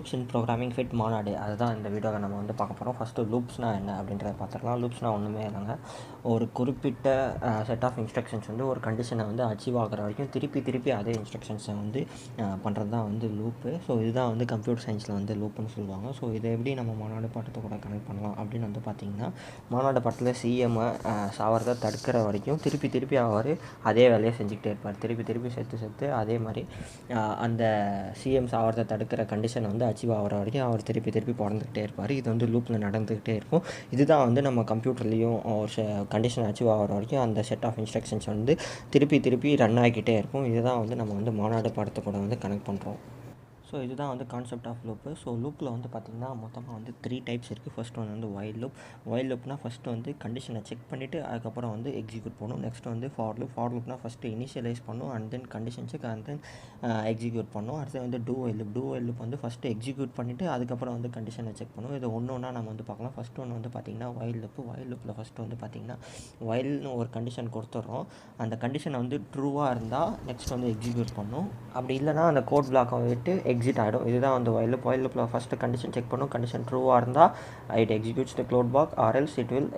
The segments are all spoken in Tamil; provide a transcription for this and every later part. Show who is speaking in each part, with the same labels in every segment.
Speaker 1: லூப்ஸ் இன் ப்ரோக்ராமிங் ஃபிட் மாநாடு அதுதான் இந்த வீடியோவில் நம்ம வந்து பார்க்க போகிறோம். ஃபஸ்ட்டு லூப்ஸ்னால் என்ன அப்படின்றத பார்த்துக்கலாம். லூப்ஸ்னால் ஒன்றுமே இல்லைங்க, ஒரு குறிப்பிட்ட செட் ஆஃப் இன்ஸ்ட்ரக்ஷன்ஸ் வந்து ஒரு கண்டிஷனை வந்து அச்சீவ் ஆகிற வரைக்கும் திருப்பி அதே இன்ஸ்ட்ரக்ஷன்ஸை வந்து பண்ணுறது தான் வந்து லூப்பு. ஸோ இதுதான் வந்து கம்ப்யூட்டர் சயின்ஸில் வந்து லூப்புன்னு சொல்லுவாங்க. ஸோ இதை எப்படி நம்ம மாநாடு பாட்டத்தை கூட கனெக்ட் பண்ணலாம் அப்படின்னு வந்து பார்த்திங்கன்னா, மாநாடு பாட்டில் சிஎம்ஐ சாவறதை தடுக்கிற வரைக்கும் திருப்பி அவர் அதே வேலையை செஞ்சுக்கிட்டே இருப்பார். திருப்பி செத்து அதே மாதிரி அந்த சிஎம் சாவறதை தடுக்கிற கண்டிஷனை வந்து அச்சீவ் ஆகிற வரைக்கும் அவர் திருப்பி பிறந்துக்கிட்டே இருப்பார். இது வந்து லூப்பில் நடந்துக்கிட்டே இருக்கும். இதுதான் வந்து நம்ம கம்ப்யூட்டர்லேயும் ஒரு கண்டிஷன் அச்சீவ் ஆகிற வரைக்கும் அந்த செட் ஆஃப் இன்ஸ்ட்ரக்ஷன்ஸ் வந்து திருப்பி ரன் ஆகிக்கிட்டே இருக்கும். இதுதான் வந்து நம்ம வந்து மாநாடு பாடத்தை கூட வந்து கனெக்ட் பண்ணுறோம். ஸோ இதுதான் வந்து கான்செப்ட் ஆஃப் லூப்பு. ஸோ லூப்பில் வந்து பார்த்திங்கன்னா மொத்தமாக வந்து 3 டைப்ஸ் இருக்குது. ஃபர்ஸ்ட் ஒன் வந்து வைல் லூப். வைல் லூப்னால் ஃபஸ்ட்டு வந்து கண்டிஷனை செக் பண்ணிவிட்டு அதுக்கப்புறம் வந்து எக்ஸிக்யூட் பண்ணும். நெக்ஸ்ட் வந்து ஃபார் லூப்னால் ஃபஸ்ட்டு இனிஷியலைஸ் பண்ணும் and then condition check and then execute பண்ணும். அடுத்து வந்து டூ வைல் லூப் வந்து ஃபஸ்ட்டு எக்ஸிக்யூட் பண்ணிவிட்டு அதுக்கப்புறம் வந்து கண்டிஷனை செக் பண்ணும். இது ஒன்றா நம்ம வந்து பார்க்கலாம். ஃபஸ்ட் ஒன்று வந்து பார்த்திங்கன்னா வைல் லூப்பில் ஃபஸ்ட்டு வந்து பார்த்திங்கன்னா வைல்னு ஒரு கண்டிஷன் கொடுத்துட்றோம். அந்த கண்டிஷனை வந்து ட்ரூவாக இருந்தால் நெக்ஸ்ட் வந்து எக்ஸிக்யூட் பண்ணும். அப்படி இல்லைனா அந்த கோட் பிளாக்கை விட்டு எக்ஸிட் ஆகிடும். இதுதான் வந்து வைல் லூப்பில் ஃபஸ்ட்டு கண்டிஷன் செக் பண்ணும். கண்டிஷன் ட்ரூவாக இருந்தால் it executes the code block or else it will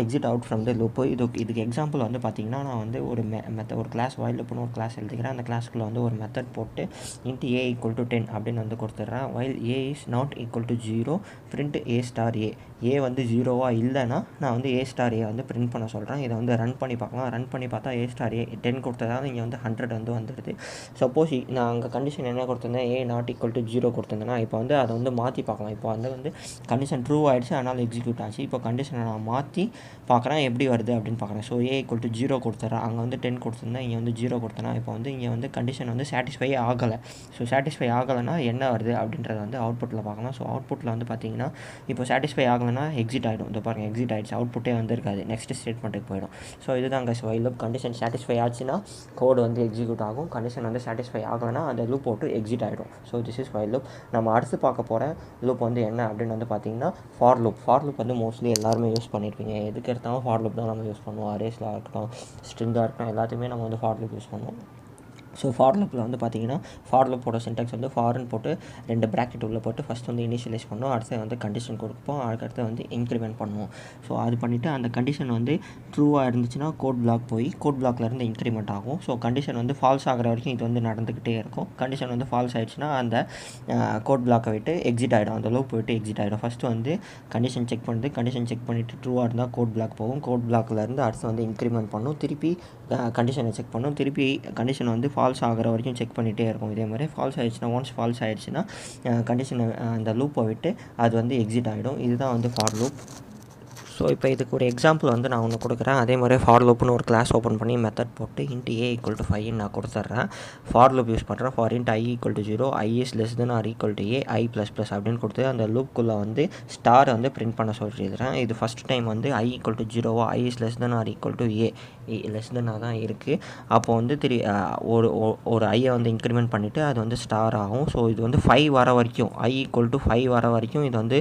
Speaker 1: exit out from the loop. இதுக்கு எக்ஸாம்பிள் வந்து பார்த்திங்கன்னா, நான் வந்து ஒரு கிளாஸ் வைல் லூப்னு ஒரு கிளாஸ் எழுதிக்கிறேன். அந்த கிளாஸ்க்குள்ளே வந்து ஒரு மெத்தட் போட்டு இன்ட்டு a = 10 அப்படின்னு வந்து கொடுத்துட்றேன். While a is not equal to 0 print a வந்து 0வாக இல்லைன்னா நான் வந்து a வந்து பிரிண்ட் பண்ண சொல்கிறேன். இதை வந்து ரன் பண்ணி பார்க்கலாம். ரன் பண்ணி பார்த்தா a 10 கொடுத்ததால இங்கே வந்து 100 வந்து வந்துடுது. சப்போஸ் நான் அங்கே கண்டிஷன் என்ன கொடுத்துருந்தேன், a not equal to 0 கொடுத்துருந்தேன்னா இப்போ வந்து அதை வந்து மாற்றி பார்க்கலாம். இப்போ வந்து கண்டிஷன் ட்ரூ ஆகிடுச்சு, அதனால் எக்ஸிக்யூட் ஆச்சு. இப்போ கண்டிஷனை நான் மாற்றி பார்க்குறேன் எப்படி வருது அப்படின்னு பார்க்குறேன். ஸோ a = 0 கொடுத்துட்றேன். அங்கே வந்து 10 கொடுத்துருந்தேன், இங்கே வந்து 0 கொடுத்தேன்னா இப்போ வந்து இங்கே வந்து கண்டிஷன் வந்து சாட்டிஸ்ஃபை ஆகலை. ஸோ சாட்டிஸ்ஃபை ஆகலைன்னா என்ன வருது அப்படின்றத வந்து அவுட்புட்டில் பார்க்கலாம். ஸோ அவுட்புட்டில் வந்து பார்த்திங்கன்னா இப்போ சாட்டிஸ்ஃபை ஆகலைன்னா எக்ஸிட் ஆகிடும். இந்த பாருங்கள், எக்ஸிட் ஆகிடுச்சு, அவுட்புட்டே வந்துருக்காது, நெக்ஸ்ட் ஸ்டேட்மெண்ட்டுக்கு போயிடும். ஸோ இதுதான் guys while loop. Condition satisfy ஆச்சுன்னா கோடு வந்து எக்ஸிக்யூட் ஆகும். கண்டிஷன் வந்து சாட்டிஸ்ஃபை ஆகலைன்னா அந்த லூப் போட்டு எக்ஸிட் ஆகிடும். So this is while loop. நம்ம அடுத்து பார்க்க போகிற லூப் வந்து என்ன அப்படின்னு வந்து பார்த்திங்கன்னா ஃபார் லூப் வந்து மோஸ்ட்லி எல்லாருமே யூஸ் பண்ணியிருப்பீங்க. எதுக்கு எடுத்தாலும் ஃபார் லூப் தான் நம்ம யூஸ் பண்ணுவோம். அரேஸில் இருக்கட்டும், ஸ்ட்ரிங்காக இருக்கட்டும், எல்லாத்தையுமே நம்ம வந்து ஃபார் லூப் யூஸ் பண்ணுவோம். ஸோ ஃபார் லூப்பில் வந்து பார்த்திங்கன்னா ஃபார் லூப்போட சின்டாக்ஸ் வந்து ஃபார்ன்னு போட்டு 2 ப்ராக்கெட் உள்ளே போட்டு ஃபஸ்ட் வந்து இனிஷியலைஸ் பண்ணுவோம். அடுத்து வந்து கண்டிஷன் கொடுப்போம், அதுக்கடுத்து வந்து இன்க்ரிமெண்ட் பண்ணுவோம். ஸோ அது பண்ணிவிட்டு அந்த கண்டிஷன் வந்து ட்ரூவாக இருந்துச்சுன்னா கோட் பிளாக் போய் கோட் பிளாக்லேருந்து இன்க்ரிமெண்ட் ஆகும். ஸோ கண்டிஷன் வந்து ஃபால்ஸ் ஆகிற வரைக்கும் இது வந்து நடந்துக்கிட்டே இருக்கும். கண்டிஷன் வந்து ஃபால்ஸ் ஆகிடுச்சுன்னா அந்த கோட் பிளாக்கை விட்டு எக்ஸிட் ஆகிடும், அந்த லூப் விட்டு எக்ஸிட் ஆகிடும். ஃபஸ்ட்டு வந்து கண்டிஷன் செக் பண்ணுறது, கண்டிஷன் செக் பண்ணிவிட்டு ட்ரூவாக இருந்தால் கோட் பிளாக் போகும். கோட் பிளாக்லேருந்து அடுத்து வந்து இன்க்ரிமெண்ட் பண்ணும், திருப்பி கண்டிஷனை செக் பண்ணும், திருப்பி கண்டிஷன் வந்து ஃபால்ஸ் ஆகிற வரைக்கும் செக் பண்ணிகிட்டே இருக்கும். இதே மாதிரி ஃபால்ஸ் ஆகிடுச்சுன்னா ஒன்ஸ் ஃபால்ஸ் ஆகிடுச்சுன்னா கண்டிஷனை அந்த லூப்பை விட்டு அது வந்து எக்ஸிட் ஆகிடும். இதுதான் வந்து ஃபார் லூப். ஸோ இப்போ இதுக்கு ஒரு எக்ஸாம்பிள் வந்து நான் ஒன்று கொடுக்குறேன். அதே மாதிரி ஃபார் லூப்னு ஒரு கிளாஸ் ஓப்பன் பண்ணி மெத்தட் போட்டு இன்ட்டு a = 5 நான் கொடுத்துட்றேன். ஃபார் லூப் யூஸ் பண்ணுறேன். For int i = 0 i is less than or equal to a i ++ அப்படின்னு கொடுத்து அந்த லூப்புக்குள்ளே வந்து ஸ்டார் வந்து பிரிண்ட் பண்ண சொல்லிடுறேன். இது ஃபஸ்ட் டைம் வந்து i = 0 i is less than or equal to a less தென்னாக தான் இருக்குது. அப்போது வந்து ஒரு ஐயை வந்து இன்க்ரிமெண்ட் பண்ணிவிட்டு அது வந்து ஸ்டார் ஆகும். ஸோ இது வந்து 5 வர வரைக்கும் i = 5 வர வரைக்கும் இது வந்து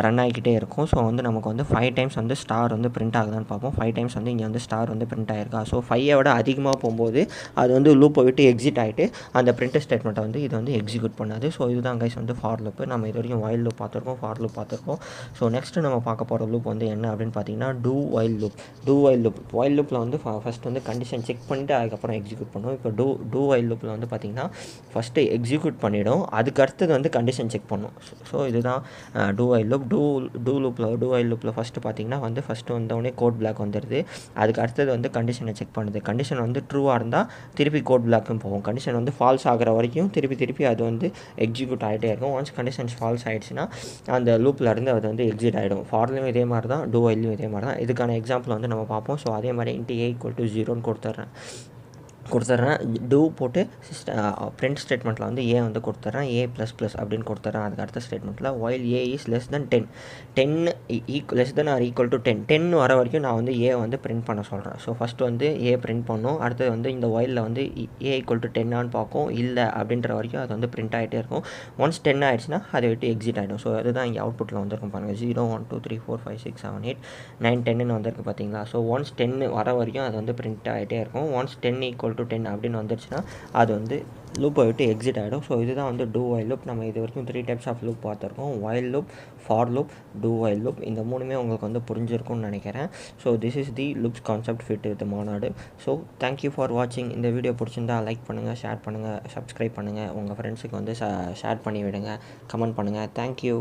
Speaker 1: ரன் ஆகிக்கிட்டே இருக்கும். ஸோ வந்து நமக்கு வந்து 5 டைம்ஸ் வந்து ஸ்டார் வந்து பிரிண்ட் ஆகுதான்னு பார்ப்போம். 5 டைம்ஸ் வந்து இங்கே வந்து ஸ்டார் வந்து பிரிண்ட் ஆகிருக்கா. ஸோ 5ஐ விட அதிகமாக போகும்போது அது வந்து லூப்பை விட்டு எக்ஸிட் ஆகிட்டு அந்த பிரிண்ட் ஸ்டேட்மெண்ட்டை வந்து இது வந்து எக்ஸிக்யூட் பண்ணாது. ஸோ இதுதான் கைஸ் வந்து ஃபார் லூப்பு. நம்ம இது வரைக்கும் வைல் லூப் பார்த்துருக்கோம், ஃபார் லூப் பார்த்துருக்கோம். ஸோ நெக்ஸ்ட்டு நம்ம பார்க்க போகிற லூப் வந்து என்ன அப்படின்னு பார்த்தீங்கன்னா டூ வைல் லூப். வைல் லூப்பில் வந்து ஃபஸ்ட்டு வந்து கண்டிஷன் செக் பண்ணிவிட்டு அதுக்கப்புறம் எக்ஸிக்யூட் பண்ணுவோம். இப்போ டூ வைல் லூப்பில் வந்து பார்த்திங்கன்னா ஃபஸ்ட்டு எக்ஸிக்யூட் பண்ணிவிடும், அதுக்கு அடுத்தது வந்து கண்டிஷன் செக் பண்ணும். ஸோ இதுதான் two while loop. Two while லூப்பில் ஃபஸ்ட்டு பார்த்திங்கன்னா வந்து ஃபஸ்ட்டு வந்தோடனே கோட் பிளாக் வந்துடுது. அதுக்கு அடுத்தது வந்து கண்டிஷனை செக் பண்ணுது. கண்டிஷன் வந்து ட்ரூவாக இருந்தால் திருப்பி கோட் பிளாக்கும் போகும். கண்டிஷன் வந்து ஃபால்ஸ் ஆகிற வரைக்கும் திருப்பி அது வந்து எக்ஸிக்யூட் ஆகிட்டே இருக்கும். ஒன்ஸ் கண்டிஷன்ஸ் ஃபால்ஸ் ஆகிடுச்சுன்னா அந்த லூப்பில் இருந்து அது வந்து எக்ஸிட் ஆகிடும். ஃபார்லையும் இதே மாதிரி தான், டூ வைல்லையும் இதே மாதிரி தான். இதுக்கான எக்ஸாம்பிள் வந்து நம்ம பார்ப்போம். ஸோ அதே மாதிரி இன்ட்டு a = 0ன்னு கொடுத்துட்றேன். டூ போட்டு பிரிண்ட் ஸ்டேட்மெண்ட்டில் வந்து a வந்து கொடுத்துட்றேன், a ++ அப்படின்னு கொடுத்துட்றேன். அதுக்கு அடுத்த ஸ்டேட்மெண்ட்டில் while a is less than 10 less than or equal to 10 வர வரைக்கும் நான் வந்து a வந்து பிரிண்ட் பண்ண சொல்கிறேன். ஸோ ஃபஸ்ட்டு வந்து a பிரிண்ட் பண்ணும், அடுத்தது வந்து இந்த வைலில் வந்து a = 10 பார்க்கும். இல்லை அப்படின்ற வரைக்கும் அது வந்து பிரிண்ட் ஆகிட்டே இருக்கும். ஒன்ஸ் 10 ஆகிடுச்சுன்னா அதை விட்டு எக்ஸிட் ஆகிடும். ஸோ அதுதான் இங்கே அவுட்புட்டில் வந்துருக்கும் பாருங்கள். 0 1 2 3 4 5 6 7 8 9 10ன்னு வந்திருக்கு பார்த்தீங்களா. ஸோ ஒன்ஸ் 10 வர வரைக்கும் அது வந்து பிரிண்ட் ஆகிட்டே இருக்கும். ஒன்ஸ் 10 = 10 அப்படின்னு வந்துருச்சுன்னா அது வந்து லூப்பை விட்டு எக்ஸிட் ஆகிடும். ஸோ இதுதான் வந்து டூ வைல் லூப். நம்ம இது வரைக்கும் 3 டைப்ஸ் ஆஃப் லூப் பார்த்துருக்கோம். While loop, for loop, two while loop. இந்த மூணுமே உங்களுக்கு வந்து புரிஞ்சிருக்கும்னு நினைக்கிறேன். So this is the loops concept fit with மாநாடு. ஸோ தேங்க்யூ ஃபார் வாட்சிங். இந்த வீடியோ பிடிச்சிருந்தா லைக் பண்ணுங்கள், ஷேர் பண்ணுங்கள், சப்ஸ்கிரைப் பண்ணுங்கள், உங்கள் ஃப்ரெண்ட்ஸுக்கு வந்து ஷேர் பண்ணி விடுங்க, கமெண்ட் பண்ணுங்கள். தேங்க்யூ.